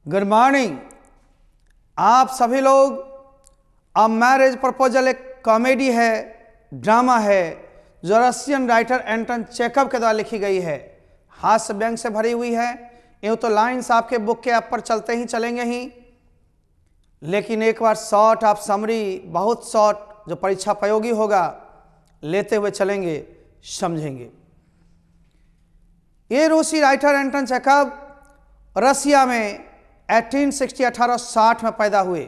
Good morning. आप सभी लोग, अ मैरिज प्रपोजल एक कॉमेडी है, ड्रामा है जो रशियन राइटर एंटन चेखव के द्वारा लिखी गई है। हास्य व्यंग से भरी हुई है। यूँ तो लाइंस आपके बुक के ऐप पर चलते ही चलेंगे ही, लेकिन एक बार शॉर्ट ऑफ समरी, बहुत शॉर्ट जो परीक्षा प्रयोगी होगा, लेते हुए चलेंगे, समझेंगे। ये रूसी राइटर एंटन चेखव रसिया में 1860 में पैदा हुए।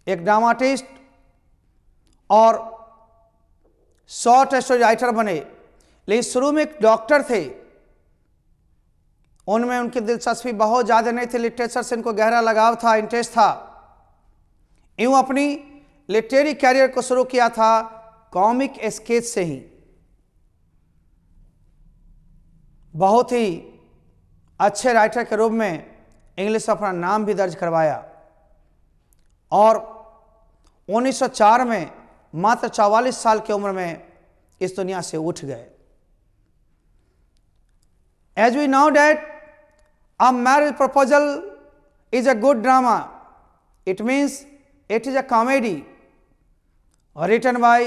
एक ड्रामाटिस्ट और शॉर्ट स्टोरी राइटर बने, लेकिन शुरू में एक डॉक्टर थे। उनमें उनकी दिलचस्पी बहुत ज़्यादा नहीं थी, लिटरेचर से इनको गहरा लगाव था, इंटरेस्ट था। यूँ अपनी लिटरेरी कैरियर को शुरू किया था कॉमिक स्केच से ही। बहुत ही अच्छे राइटर के रूप में इंग्लिश में अपना नाम भी दर्ज करवाया और 1904 में मात्र 44 साल की उम्र में इस दुनिया से उठ गए। As we know that a marriage proposal is a good drama, it means it is a comedy written by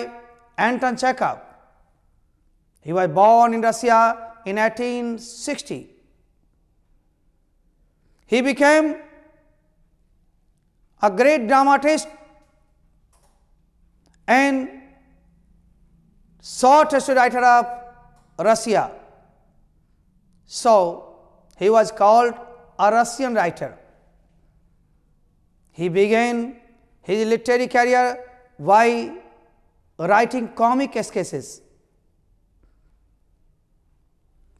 Anton Chekhov. He was born in Russia in 1860. He became a great dramatist and short story writer of Russia. So he was called a Russian writer. He began his literary career by writing comic sketches.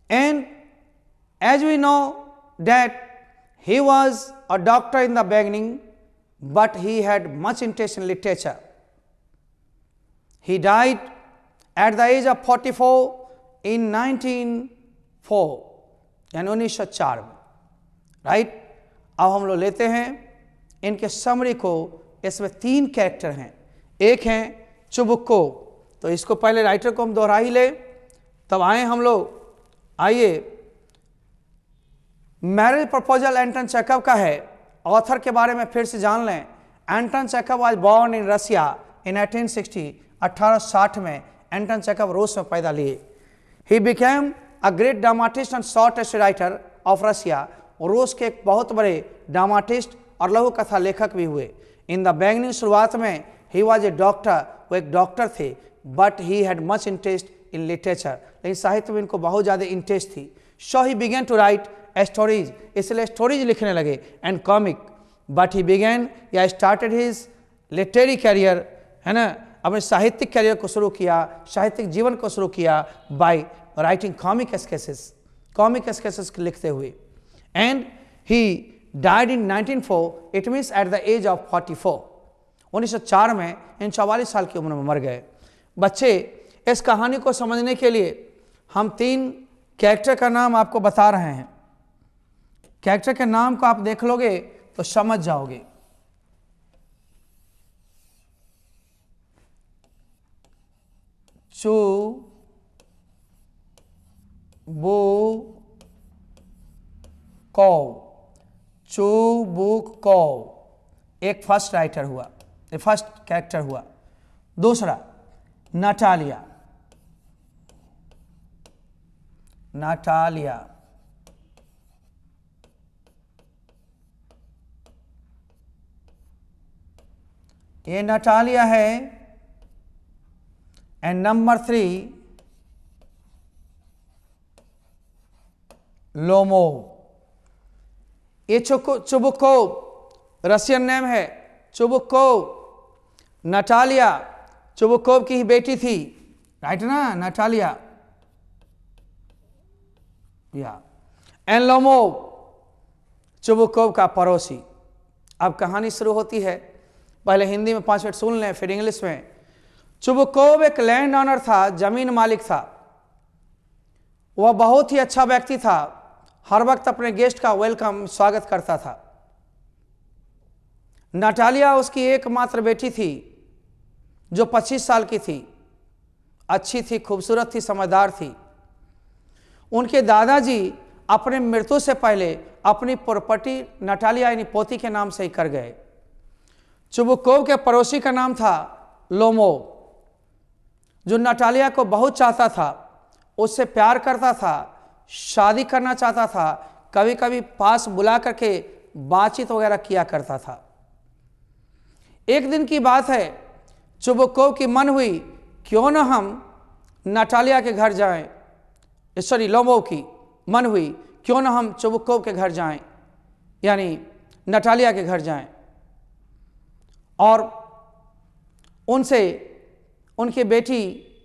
And as we know that he was a doctor in the beginning, but he had much interest in literature. He died at the age of 44 in 1904, यानी 1904 में। Right, अब हम लोग लेते हैं इनके summary को। इसमें 3 कैरेक्टर हैं। एक हैं चुबुक्को, तो इसको पहले राइटर को हम दोहरा ही ले, तब आए हम लोग। आइए, मैरिज प्रपोजल एंटन चेखव का है। ऑथर के बारे में फिर से जान लें। Anton Chekhov was born in Russia in 1860, 1860 में एंटन चेखव रूस में पैदा लिए। He became a great dramatist and short story writer of Russia. रूस के एक बहुत बड़े ड्रामाटिस्ट और लघु कथा लेखक भी हुए। इन द बिगिनिंग, शुरुआत में ही वॉज ए डॉक्टर, वो एक डॉक्टर थे, but he had much interest in literature, लेकिन साहित्य में इनको बहुत ज़्यादा इंटरेस्ट थी। So he began to write stories, इसलिए स्टोरीज लिखने लगे, and comic. But he began या स्टार्टेड हिज लिटरेरी कैरियर, है ना, अपने साहित्यिक कैरियर को शुरू किया, साहित्यिक जीवन को शुरू किया बाय राइटिंग कॉमिक स्केचेस लिखते हुए। And he died in 1904, it means at the age of 44। 1904 में इन 44 साल की उम्र में मर गए। बच्चे, इस कहानी को समझने के लिए हम 3 कैरेक्टर का नाम आपको बता रहे हैं। कैरेक्टर के नाम को आप देख लोगे तो समझ जाओगे। चुबुकोव एक फर्स्ट राइटर हुआ, फर्स्ट कैरेक्टर हुआ। दूसरा नाटालिया, ये नाटालिया है। And number 3 Lomov. ये चुबुकोव रशियन नेम है, चुबुकोव। नाटालिया चुबुकोव की ही बेटी थी, राइट ना, नाटालिया या। एंड लोमोव चुबुकोव का पड़ोसी। अब कहानी शुरू होती है। पहले हिंदी में 5 मिनट सुन लें, फिर इंग्लिश में। चुबुकोव एक लैंड ऑनर था, जमीन मालिक था। वह बहुत ही अच्छा व्यक्ति था, हर वक्त अपने गेस्ट का वेलकम, स्वागत करता था। नाटालिया उसकी एकमात्र बेटी थी जो 25 साल की थी। अच्छी थी, खूबसूरत थी, समझदार थी। उनके दादाजी अपने मृत्यु से पहले अपनी प्रॉपर्टी नटालिया यानी पोती के नाम से ही कर गए। चुबुकोव के पड़ोसी का नाम था लोमोव, जो नटालिया को बहुत चाहता था, उससे प्यार करता था, शादी करना चाहता था, कभी कभी पास बुला करके बातचीत वगैरह किया करता था। एक दिन की बात है, चुबुकोव की मन हुई क्यों न हम नटालिया के घर जाएं, सॉरी लोमोव की मन हुई क्यों न हम चुबुकोव के घर जाएं, यानी नटालिया के घर जाएं और उनसे उनकी बेटी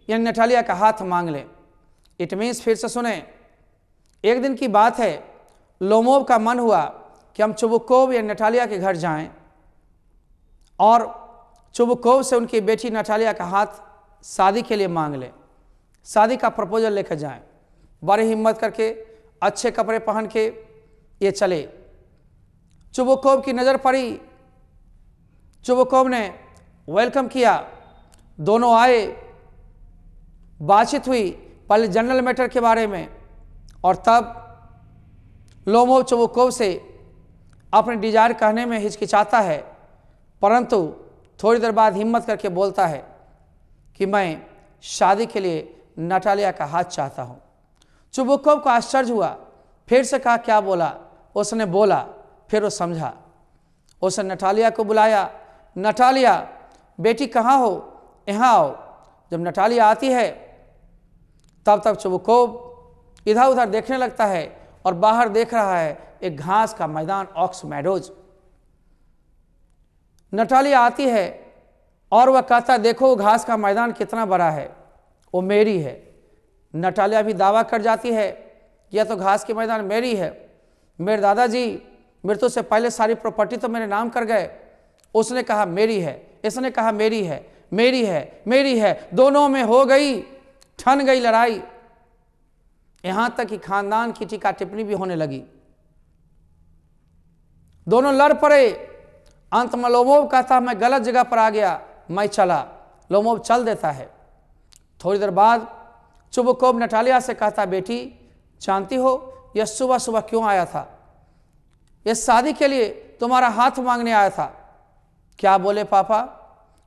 यानी नटालिया का हाथ मांग लें। इट मीन्स, फिर से सुने, एक दिन की बात है, लोमोव का मन हुआ कि हम चुबुकोव या नटालिया के घर जाएं और चुबुकोव से उनकी बेटी नटालिया का हाथ शादी के लिए मांग लें, शादी का प्रपोजल लेकर जाएं। बड़ी हिम्मत करके अच्छे कपड़े पहन के ये चले। चुबुकोव की नज़र पड़ी, चुबुकोव ने वेलकम किया, दोनों आए, बातचीत हुई पहले जनरल मैटर के बारे में और तब लोमोव चुबुकोव से अपने डिजायर कहने में हिचकिचाता है, परंतु थोड़ी देर बाद हिम्मत करके बोलता है कि मैं शादी के लिए नटालिया का हाथ चाहता हूँ। चुबुकोव को आश्चर्य हुआ, फिर से कहा क्या बोला? उसने बोला, फिर वो समझा। उसने नटालिया को बुलाया, नटालिया बेटी कहाँ हो, यहाँ आओ। जब नटालिया आती है तब तक चुबुकोव इधर उधर देखने लगता है और बाहर देख रहा है एक घास का मैदान, ऑक्स मैडोज। नटालिया आती है और वह कहता, देखो घास का मैदान कितना बड़ा है, वो मेरी है। नटालिया भी दावा कर जाती है, यह तो घास की मैदान मेरी है, मेरे दादाजी मृत्यु से पहले सारी प्रॉपर्टी तो मेरे नाम कर गए। उसने कहा मेरी है, इसने कहा मेरी है, मेरी है, मेरी है, दोनों में हो गई, ठन गई लड़ाई। यहां तक कि खानदान की टीका टिप्पणी भी होने लगी, दोनों लड़ पड़े। अंत में लोमोव कहता मैं गलत जगह पर आ गया, मैं चला। लोमोव चल देता है। थोड़ी देर बाद चुबुकोव नटालिया से कहता, बेटी जानती हो यह सुबह सुबह क्यों आया था? यह शादी के लिए तुम्हारा हाथ मांगने आया था। क्या बोले पापा?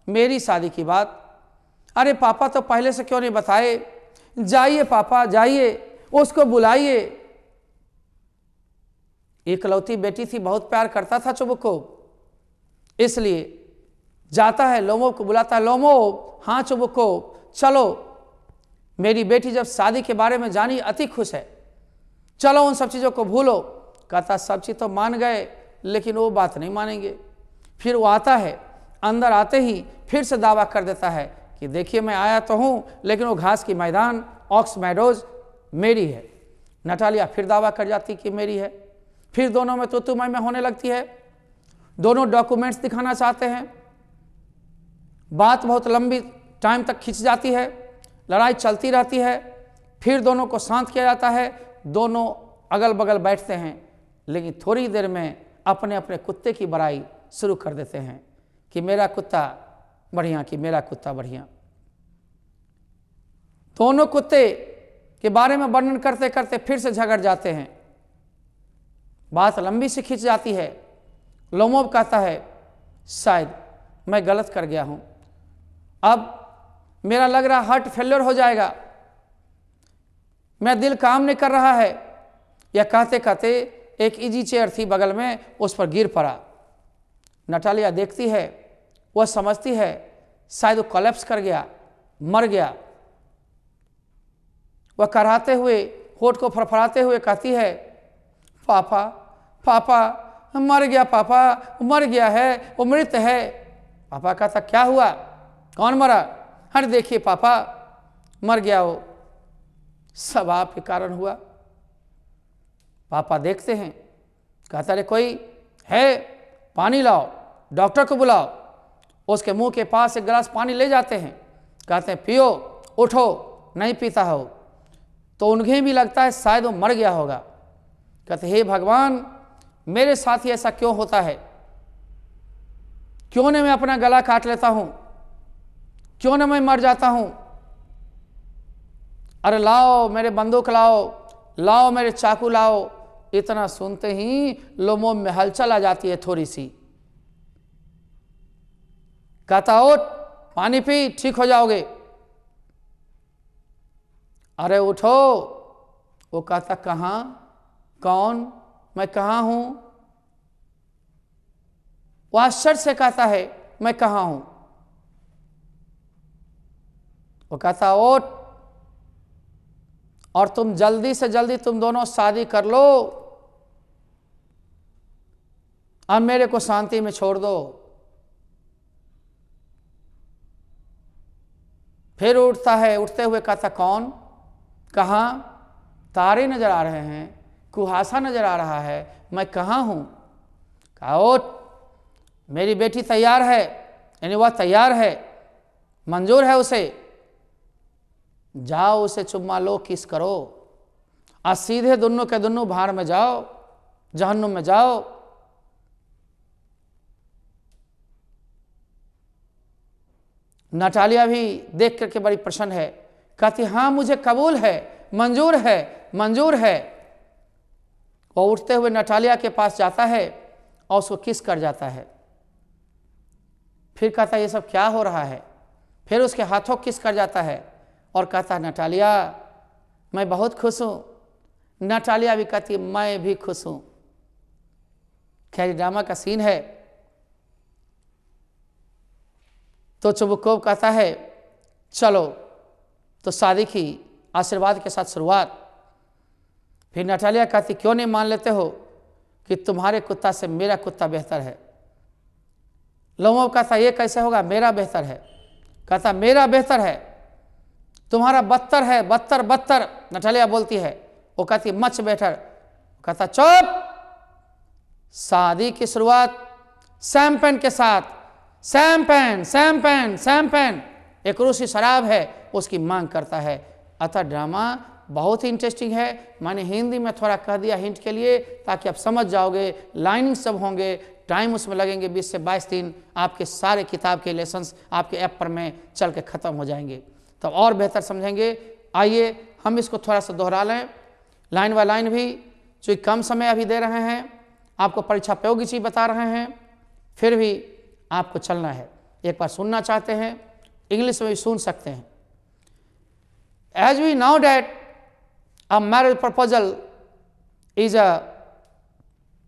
मेरी शादी की बात? अरे पापा तो पहले से क्यों नहीं बताए? जाइए पापा जाइए, उसको बुलाइए। इकलौती बेटी थी, बहुत प्यार करता था चुबुकोव, इसलिए जाता है, लोमोव को बुलाता है। लोमोव, हाँ चुबुकोव चलो, मेरी बेटी जब शादी के बारे में जानी अति खुश है, चलो उन सब चीज़ों को भूलो। कहता सब चीज़ तो मान गए, लेकिन वो बात नहीं मानेंगे। फिर वो आता है, अंदर आते ही फिर से दावा कर देता है कि देखिए मैं आया तो हूँ, लेकिन वो घास की मैदान, ऑक्स मैडोज मेरी है। नटालिया फिर दावा कर जाती कि मेरी है। फिर दोनों में तू मैं होने लगती है, दोनों डॉक्यूमेंट्स दिखाना चाहते हैं। बात बहुत लंबी टाइम तक खिंच जाती है, लड़ाई चलती रहती है। फिर दोनों को शांत किया जाता है, दोनों अगल बगल बैठते हैं, लेकिन थोड़ी देर में अपने अपने कुत्ते की बड़ाई शुरू कर देते हैं कि मेरा कुत्ता बढ़िया, कि मेरा कुत्ता बढ़िया। दोनों कुत्ते के बारे में वर्णन करते करते फिर से झगड़ जाते हैं। बात लंबी सी खिंच जाती है। लोमोव कहता है शायद मैं गलत कर गया हूं, अब मेरा लग रहा हार्ट फेलियर हो जाएगा, मेरा दिल काम नहीं कर रहा है। यह कहते कहते एक इजी चेयर थी बगल में, उस पर गिर पड़ा। नटालिया देखती है, वह समझती है शायद वो कोलैप्स कर गया, मर गया। वह कराहते हुए, होठ को फड़फड़ाते हुए कहती है पापा पापा मर गया, पापा मर गया है, वो मृत है। पापा कहता क्या हुआ, कौन मरा? अरे देखिए पापा मर गया, वो सब आपके कारण हुआ। पापा देखते हैं, कहता अरे कोई है, पानी लाओ, डॉक्टर को बुलाओ। उसके मुंह के पास एक गिलास पानी ले जाते हैं, कहते हैं पियो, उठो, नहीं पीता हो। तो उन्हें भी लगता है शायद वो मर गया होगा। कहते हे भगवान, मेरे साथ ही ऐसा क्यों होता है? क्यों न मैं अपना गला काट लेता हूं, क्यों न मैं मर जाता हूं? अरे लाओ मेरे बंदूक लाओ, लाओ मेरे चाकू लाओ, इतना सुनते ही लोमो में हलचल आ जाती है थोड़ी सी। कहता उठ, पानी पी, ठीक हो जाओगे। अरे उठो। वो कहता कहाँ, कौन, मैं कहाँ हूं? वो आश्चर्य से कहता है मैं कहाँ हूं? वो कहता उठ और तुम जल्दी से जल्दी तुम दोनों शादी कर लो और मेरे को शांति में छोड़ दो। फिर उठता है, उठते हुए कहता कौन, कहाँ? तारे नजर आ रहे हैं, कुहासा नजर आ रहा है, मैं कहाँ हूं? कहा उठ, मेरी बेटी तैयार है, यानी वह तैयार है, मंजूर है उसे, जाओ उसे चुम्मा लो, किस करो और सीधे दोनों के दोनों भार में जाओ, जहन्नुम में जाओ। नटालिया भी देख करके बड़ी प्रसन्न है, कहती हाँ मुझे कबूल है, मंजूर है, मंजूर है। वो उठते हुए नटालिया के पास जाता है और उसको किस कर जाता है। फिर कहता ये सब क्या हो रहा है? फिर उसके हाथों किस कर जाता है और कहता नटालिया मैं बहुत खुश हूं। नटालिया भी कहती मैं भी खुश हूं। खैर ड्रामा का सीन है। तो चुबुकोव कहता है चलो, तो शादी की आशीर्वाद के साथ शुरुआत। फिर नटालिया कहती क्यों नहीं मान लेते हो कि तुम्हारे कुत्ता से मेरा कुत्ता बेहतर है? लोमोव कहता ये कैसे होगा, मेरा बेहतर है। कहता मेरा बेहतर है, तुम्हारा बदतर है, बदतर बदतर। नटालिया बोलती है, वो कहती मच बेटर। कहता चुप। शादी की शुरुआत शैंपेन के साथ, शैंपेन शैंपेन शैंपेन, एक रूसी शराब है, उसकी मांग करता है। अतः ड्रामा बहुत ही इंटरेस्टिंग है। मैंने हिंदी में थोड़ा कह दिया हिंट के लिए ताकि आप समझ जाओगे। लाइनिंग सब होंगे, टाइम उसमें लगेंगे 20 से 22 दिन, आपके सारे किताब के लेसन्स आपके ऐप पर में चल के ख़त्म हो जाएंगे, तब और बेहतर समझेंगे। आइए हम इसको थोड़ा सा दोहरा लें, लाइन बाय लाइन भी, जो कम समय अभी दे रहे हैं, आपको परीक्षा प्रयोगी चीज़ बता रहे हैं, फिर भी आपको चलना है। एक बार सुनना चाहते हैं इंग्लिश में भी सुन सकते हैं। As we know that a marriage proposal is a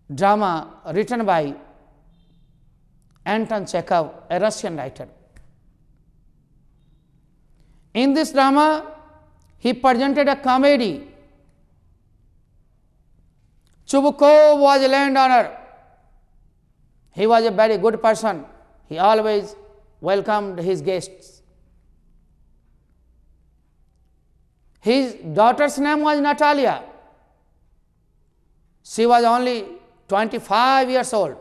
drama written by Anton Chekhov, a Russian writer. In this drama, he presented a comedy. Chubukov was a landowner. He was a very good person. He always welcomed his guests. His daughter's name was Natalia. She was only 25 years old.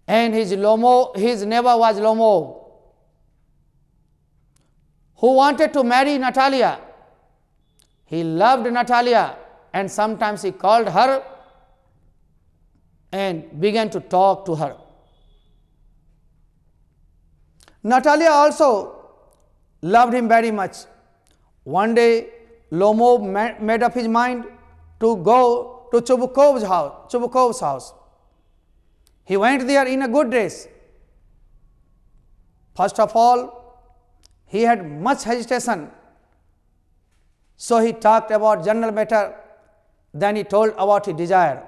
And his neighbor was Lomo, who wanted to marry Natalia. He loved Natalia and sometimes he called her and began to talk to her. Natalia also loved him very much. One day, Lomo made up his mind to go to Chubukov's house. He went there in a good dress. First of all, he had much hesitation, so he talked about general matter. Then he told about his desire,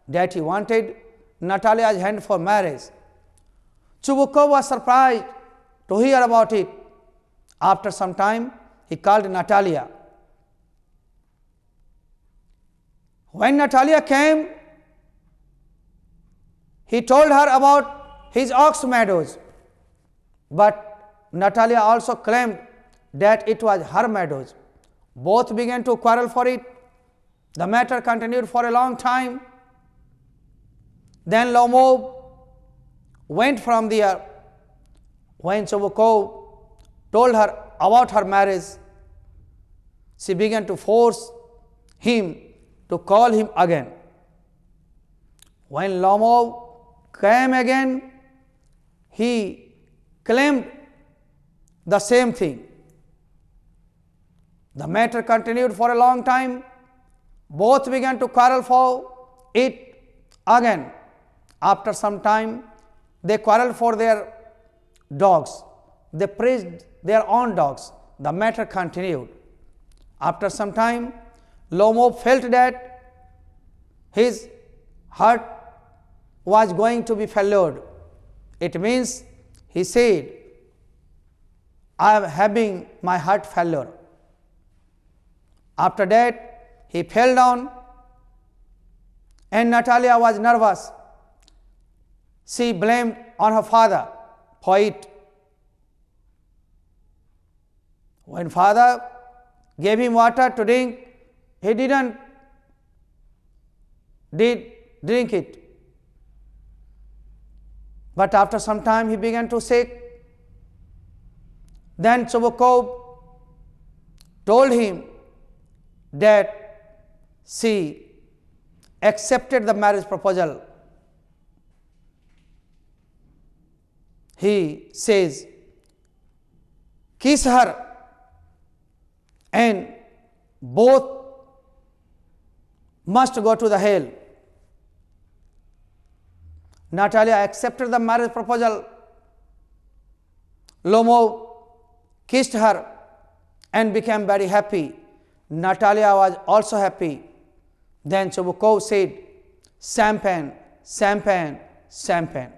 that he wanted Natalia's hand for marriage. Chubukov was surprised to hear about it. After some time, he called Natalia. When Natalia came, he told her about his ox meadows, but Natalia also claimed that it was her meadows. Both began to quarrel for it. The matter continued for a long time. Then Lomov went from there. When Chubukov told her about her marriage, she began to force him to call him again. When Lomov came again, he claimed the same thing. The matter continued for a long time. Both began to quarrel for it again. After some time, they quarreled for their dogs. They praised their own dogs. The matter continued. After some time, Lomo felt that his heart was going to be failed. It means he said, I am having my heart failure. After that, he fell down, and Natalia was nervous. She blamed on her father for it. When father gave him water to drink, he didn't drink it. But after some time, he began to shake. Then Chubukov told him that she accepted the marriage proposal. He says, kiss her, and both must go to the hell. Natalia accepted the marriage proposal. Lomo kissed her and became very happy. Natalia was also happy. Then Chubukov said, champagne, champagne, champagne.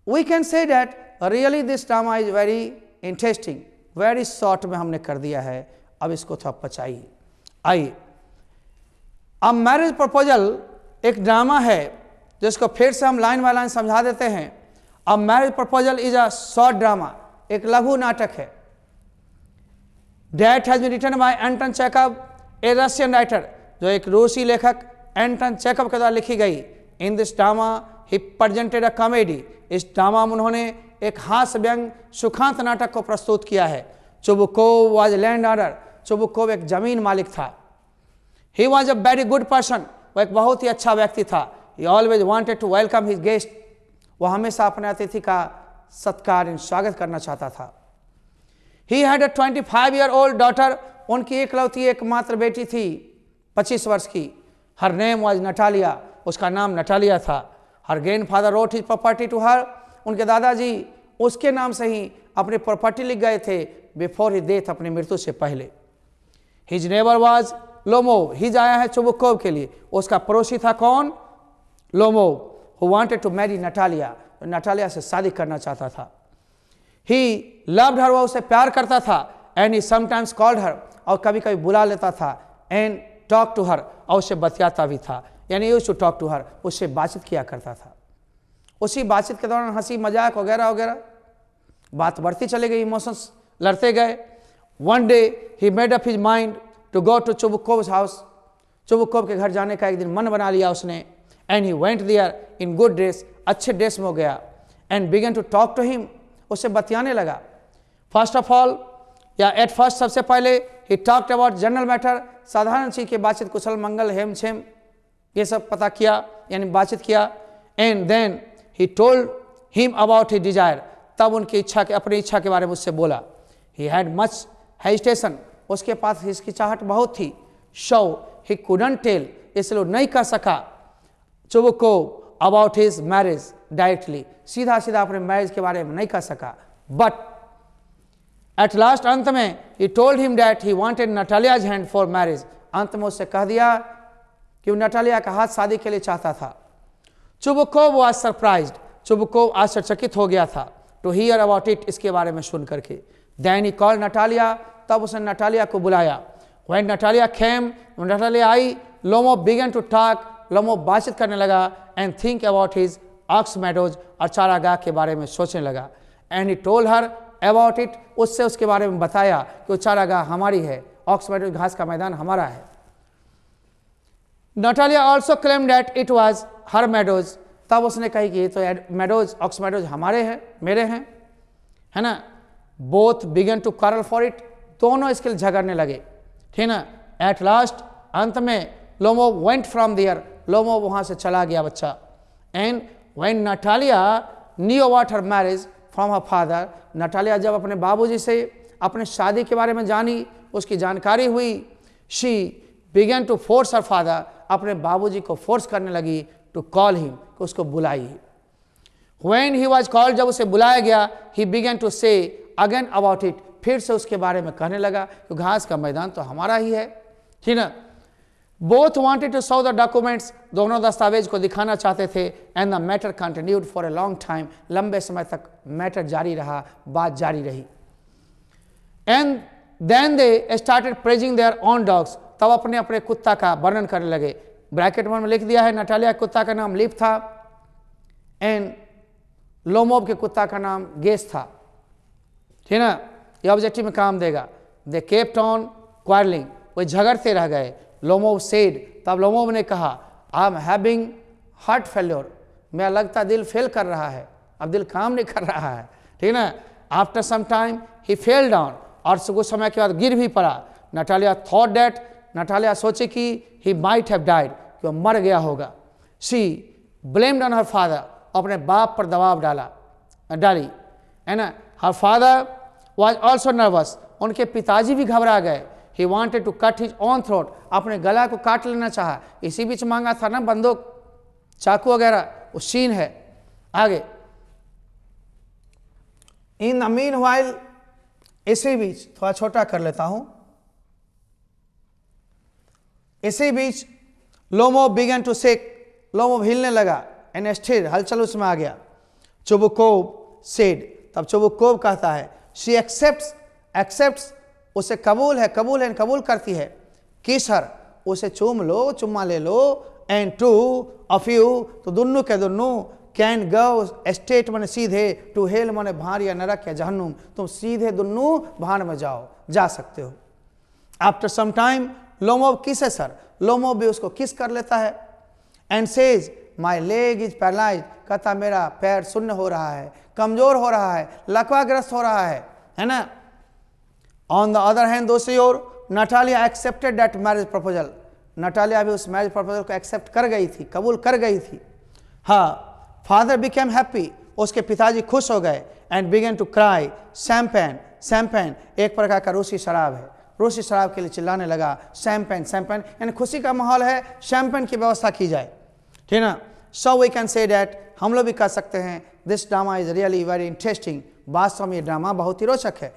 We can say that really this drama is very interesting. Very short में हमने कर दिया है. अब इसको थोड़ा पचाइए. आइए, अब मैरिज प्रपोजल एक ड्रामा है जिसको फिर से हम लाइन बाय लाइन समझा देते हैं. अब marriage proposal is a short drama, एक लघु नाटक है. That has been written by Anton Chekhov, a Russian writer, जो एक रूसी लेखक एंटन चेखव के द्वारा लिखी गई. In this drama he presented a comedy. इस ड्रामा में उन्होंने एक हास्य व्यंग सुखांत नाटक को प्रस्तुत किया है. Chubukov was land owner. Chubukov एक जमीन मालिक था. He was a very good person. वह एक बहुत ही अच्छा व्यक्ति था. He always wanted to welcome his guest. वह हमेशा अपने अतिथि का सत्कार स्वागत करना चाहता था. He had a 25-year-old daughter. उनकी एकलौती एकमात्र बेटी थी 25 वर्ष की. Her name was Natalia. उसका नाम नटालिया था. Her grandfather wrote his property to her. उनके दादाजी उसके नाम से ही अपनी प्रॉपर्टी लिख गए थे बिफोर ही डेथ, अपनी मृत्यु से पहले. His neighbour was Lomov. His आया है चुबुकोव के लिए. उसका पड़ोसी था कौन? Lomov, who wanted to marry Natalia. Natalia से शादी करना चाहता था. He loved her. वह उसे प्यार करता था. And he sometimes called her. और कभी कभी बुला लेता था. And talk to her. और उससे बतियाता भी था. यानी used to talk to her. उससे बातचीत किया करता था. उसी बातचीत के दौरान हंसी मजाक वगैरह वगैरह बात बढ़ती चली गई. इमोशंस लड़ते गए. One day he made up his mind to go to Chubukov's house. Chubukov के घर जाने का एक दिन मन बना लिया उसने. And he went there in good dress. अच्छे ड्रेस में हो गया. And began to talk to him. उससे बतियाने लगा. फर्स्ट ऑफ ऑल, या एट फर्स्ट सबसे पहले he talked about general matter. साधारण चीज की बातचीत, कुशल मंगल हेम छेम ये सब पता किया, यानी बातचीत किया. And then he told him about his desire. तब उनकी इच्छा के, अपनी इच्छा के बारे में उससे बोला. He had much hesitation. उसके पास हिचकिचाहट बहुत थी. So he couldn't tell. इसलिए नहीं कह सका Chubukov about his marriage directly. सीधा सीधा अपने मैरिज के बारे में नहीं कह सका. बट एट लास्ट, अंत में, he told him that he wanted Natalia's hand for marriage. अंत में उससे कह दिया कि वो नटालिया का हाथ शादी के लिए चाहता था. Chubukov was surprised. चुबुकोव आश्चर्यचकित हो गया था टू हियर अबाउट इट. इसके बारे में सुन करके. Then he called Natalia. तब उसने नटालिया को बुलाया. व्हेन नटालिया केम, नटालिया आई, Lomo began to talk. Lomo बातचीत करने लगा. And think about his ox meadows. और चारागाह के बारे में सोचने लगा. And he told her about it. उससे उसके बारे में बताया कि वो चारागाह हमारी है. ऑक्स मेडोज, घास का मैदान हमारा है. Natalia also claim that it was her meadows. तब उसने कही कि तो मेडोज, ऑक्स मेडोज हमारे हैं, मेरे हैं, है ना. Both began to quarrel for it. दोनों इसके लिए झगड़ने लगे, ठीक ना. एट लास्ट, अंत में, Lomov went from there. Lomov वहां से चला गया बच्चा. And when Natalia knew about her marriage from her father. Natalia जब अपने बाबूजी से अपने शादी के बारे में जानी, उसकी जानकारी हुई, she began to force her father, अपने बाबूजी को फोर्स करने लगी टू कॉल हिम, उसको बुलाइए। When he was called, जब उसे बुलाया गया, he began to say again about it, फिर से उसके बारे में कहने लगा कि घास का मैदान तो हमारा ही है, ठीक ना। Both wanted to show the documents, दोनों दस्तावेज को दिखाना चाहते थे। And the matter continued for a long time, लंबे समय तक मैटर जारी रहा, बात जारी रही। And then they started praising their own dogs, तब अपने अपने कुत्ता का वर्णन करने लगे। ब्रैकेट में लिख दिया है, नटालिया कुत्ता का नाम लीफ था, एंड लोमोब के कुत्ता का नाम गेस था, ठीक ना। ये ऑब्जेक्टिव में काम देगा। दे केप्ट ऑन क्वारलिंग, वो झगड़ते रह गए। लोमोब सेड, तब लोमोब ने कहा, I am having heart failure, मेरा लगता दिल फेल कर रहा है, अब दिल काम नहीं कर रहा है, ठीक ना। आफ्टर सम टाइम ही फेल डाउन, और कुछ समय के बाद गिर भी पड़ा। नटालिया थॉट दैट, नटालिया सोचे कि ही माइट हैव डाइड, कि वो मर गया होगा। She blamed on her father, अपने बाप पर दबाव डाली, है ना। Her father was also nervous, उनके पिताजी भी घबरा गए। He wanted to cut his own throat, अपने गला को काट लेना चाहा। इसी बीच मांगा था ना बंदूक, चाकू वगैरह, वो सीन है आगे। इन द मीन वाइल, इसी बीच थोड़ा छोटा कर लेता हूं, इसी बीच लोमोब बिगन टू शेक, लोमोब हिलने लगा, एंड स्थिर, हलचल उसमें आ गया। चुबुकोब सेड, तब चुबुकोब कहता है, शी एक्सेप्ट्स, उसे कबूल है, कबूल करती है। किस हर, उसे चूम लो, चुम्मा ले लो। एंड टू ऑफ यू, तो दुन्नू के दुन्नू, कैन गो स्टेट माने सीधे, टू हेल माने भार या नरक या जहन्नुम, तुम सीधे दुन्नू भार में जाओ, जा सकते हो। आफ्टर सम टाइम लोमोब किस है सर, लोमोब भी उसको किस कर लेता है। And says my leg is paralyse, कहता मेरा पैर शून्य हो रहा है, कमजोर हो रहा है, लकवाग्रस्त हो रहा है ना। ऑन द अदर हैंड, दूसरी ओर Natalia accepted that marriage proposal, Natalia भी उस मैरिज प्रपोजल को एक्सेप्ट कर गई थी, कबूल कर गई थी। हाँ, फादर बिकेम हैप्पी, उसके पिताजी खुश हो गए। And began to cry, champagne एक प्रकार का रूसी शराब है, रूसी शराब के लिए चिल्लाने लगा। शैम्पेन यानी खुशी का माहौल है, शैम्पेन की व्यवस्था की जाए, ठीक ना। So we can say that, हम लोग भी कह सकते हैं, this drama is really very interesting, वास्तव में ये ड्रामा बहुत ही रोचक है।